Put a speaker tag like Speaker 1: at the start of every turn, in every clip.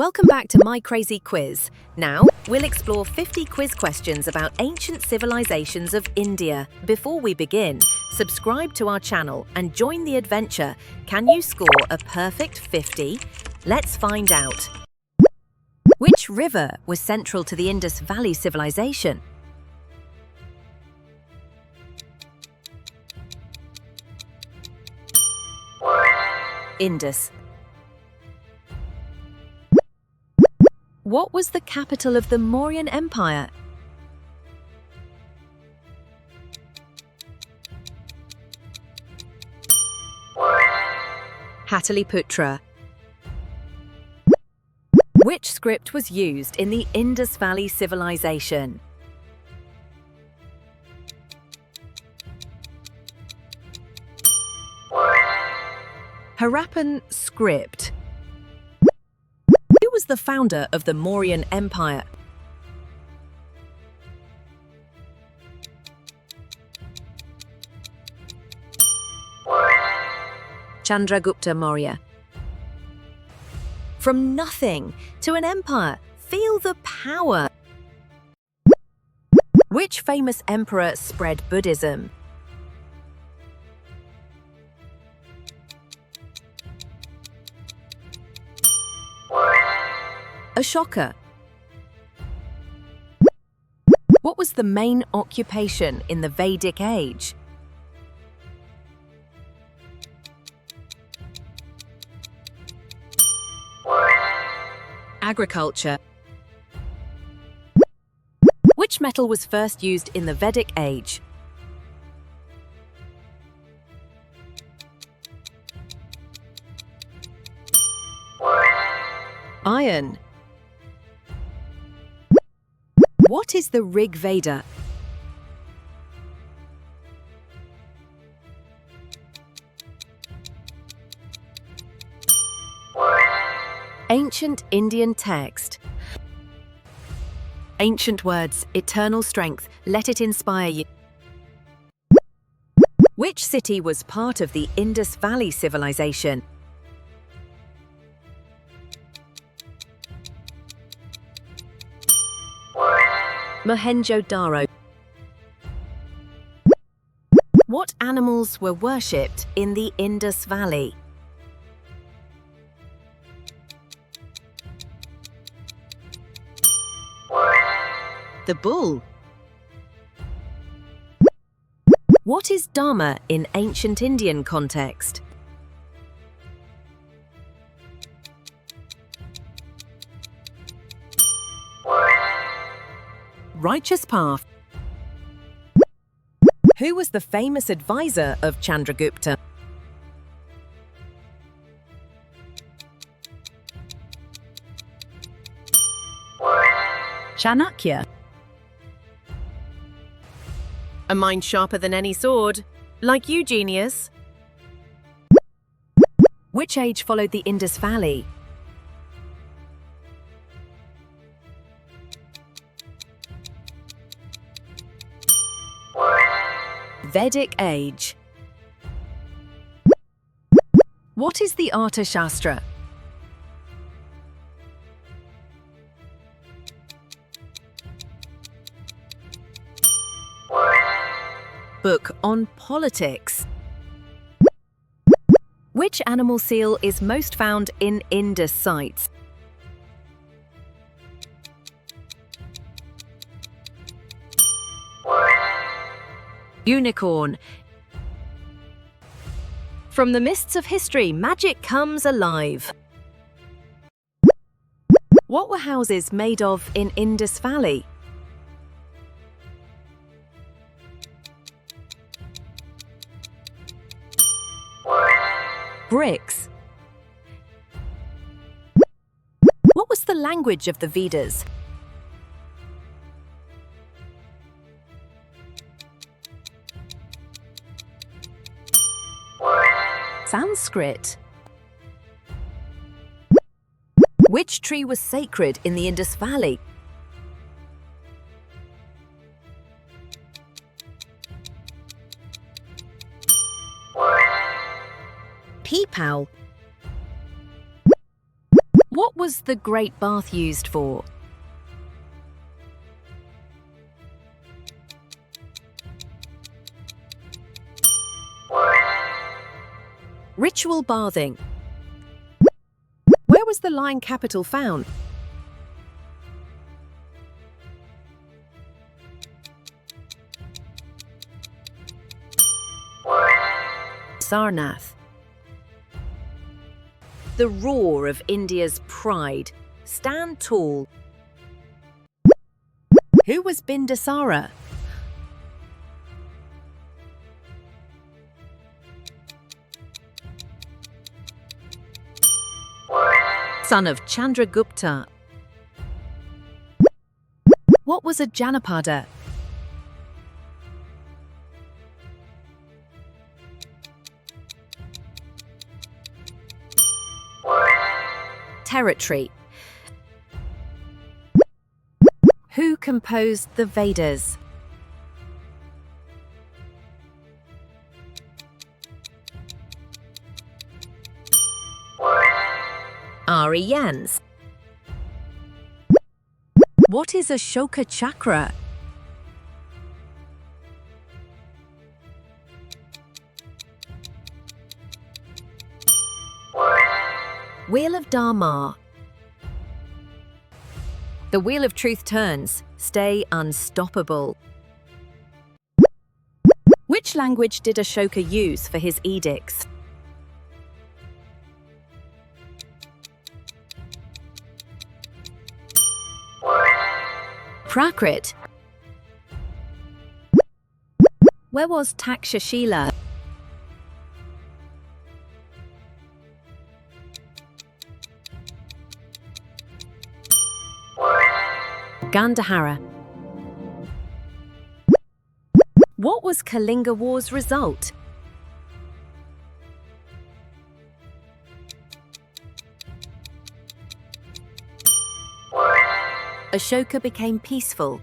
Speaker 1: Welcome back to My Crazy Quiz. Now, we'll explore 50 quiz questions about ancient civilizations of India. Before we begin, subscribe to our channel and join the adventure. Can you score a perfect 50? Let's find out. Which river was central to the Indus Valley Civilization? Indus. What was the capital of the Mauryan Empire? Hataliputra. Which script was used in the Indus Valley Civilization? Harappan script. Who was the founder of the Mauryan Empire? Chandragupta Maurya. From nothing to an empire, feel the power. Which famous emperor spread Buddhism? Ashoka. What was the main occupation in the Vedic Age? Agriculture. Which metal was first used in the Vedic Age? Iron. What is the Rigveda? Ancient Indian text. Ancient words, eternal strength, let it inspire you. Which city was part of the Indus Valley Civilization? Mohenjo-daro. What animals were worshipped in the Indus Valley? The bull. What is Dharma in ancient Indian context? Righteous path. Who was the famous advisor of Chandragupta? Chanakya. A mind sharper than any sword. Like you, genius. Which age followed the Indus Valley? Vedic Age. What is the Arthashastra? Book on politics. Which animal seal is most found in Indus sites? Unicorn. From the mists of history, magic comes alive. What were houses made of in Indus Valley? Bricks. What was the language of the Vedas? Sanskrit. Which tree was sacred in the Indus Valley? Peepal. What was the Great Bath used for? Ritual bathing. Where was the lion capital found? Sarnath. The roar of India's pride. Stand tall. Who was Bindusara? Son of Chandragupta. What was a Janapada? Territory. Who composed the Vedas? Aryans. What is Ashoka chakra? Wheel of Dharma. The wheel of truth turns. Stay unstoppable. Which language did Ashoka use for his edicts? Prakrit. Where was Takshashila? Gandhara. What was Kalinga War's result? Ashoka became peaceful.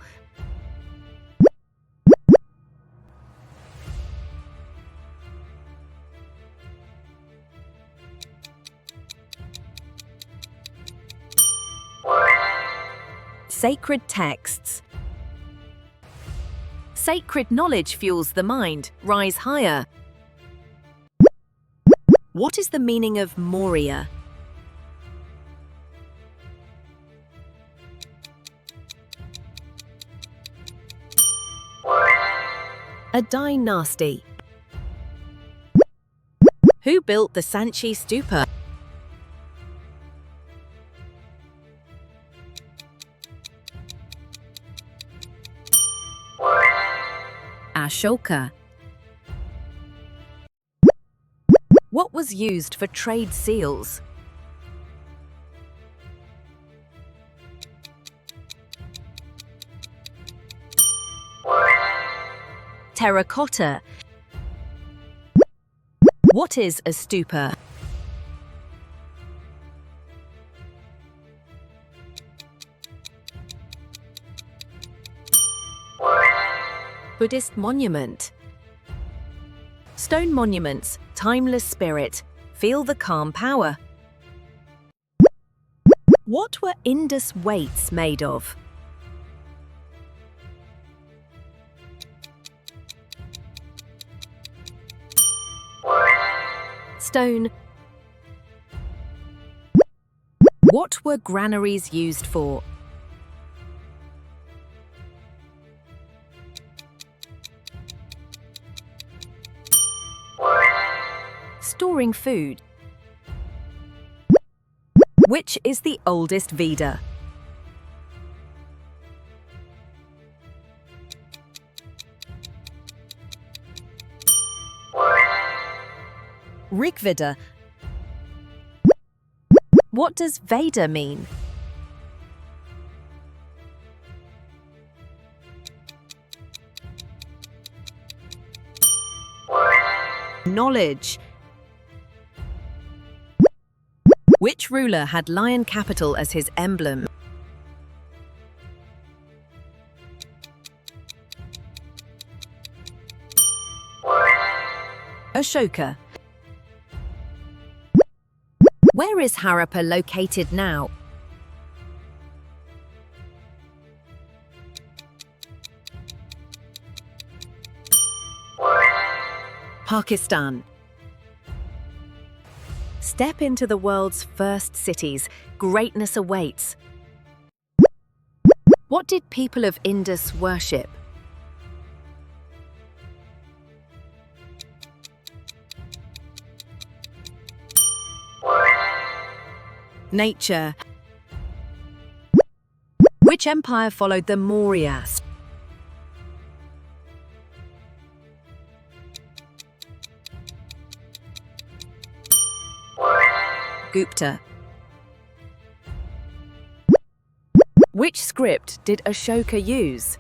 Speaker 1: Sacred texts. Sacred knowledge fuels the mind. Rise higher. What is the meaning of Maurya? A dynasty. Who built the Sanchi Stupa? Ashoka. What was used for trade seals? Terracotta. What is a stupa? Buddhist monument. Stone monuments, timeless spirit, feel the calm power. What were Indus weights made of? Stone. What were granaries used for? Storing food. Which is the oldest Veda? Rigveda. What does Veda mean? Knowledge. Which ruler had lion capital as his emblem? Ashoka. Where is Harappa located now? Pakistan. Step into the world's first cities. Greatness awaits. What did people of Indus worship? Nature. Which empire followed the Mauryas? Gupta. Which script did Ashoka use?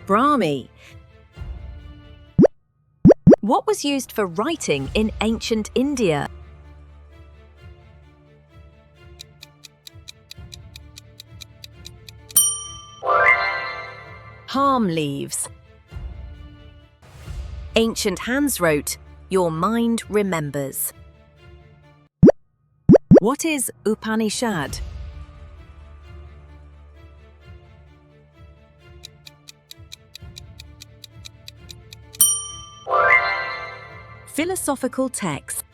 Speaker 1: Brahmi. What was used for writing in ancient India? Palm leaves. Ancient hands wrote, "Your mind remembers." What is Upanishad? Philosophical text.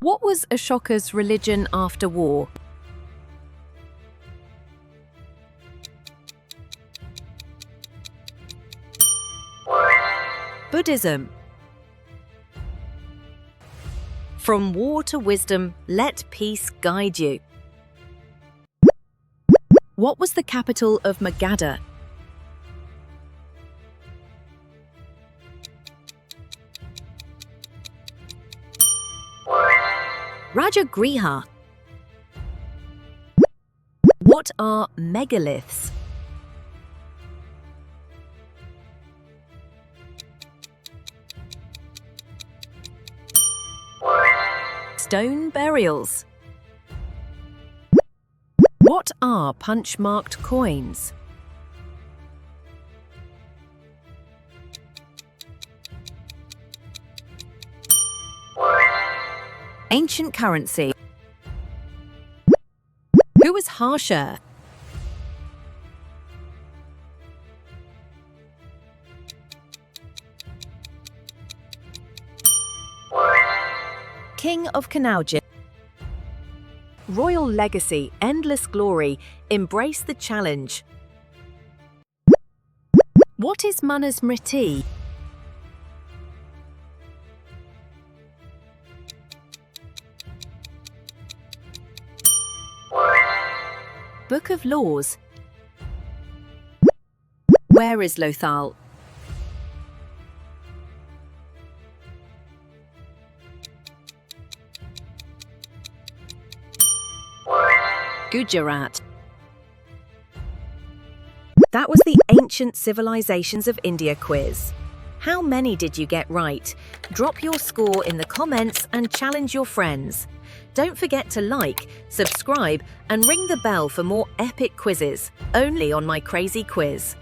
Speaker 1: What was Ashoka's religion after war? Buddhism. From war to wisdom, let peace guide you. What was the capital of Magadha? Rajagriha. What are megaliths? Stone burials. What are punch-marked coins? Ancient currency. Who was harsher? King of Kanauji. Royal legacy, endless glory, embrace the challenge. What is Manusmriti? Book of Laws. Where is Lothal? Gujarat. That was the Ancient Civilizations of India quiz. How many did you get right? Drop your score in the comments and challenge your friends. Don't forget to like, subscribe, and ring the bell for more epic quizzes, only on My Crazy Quiz.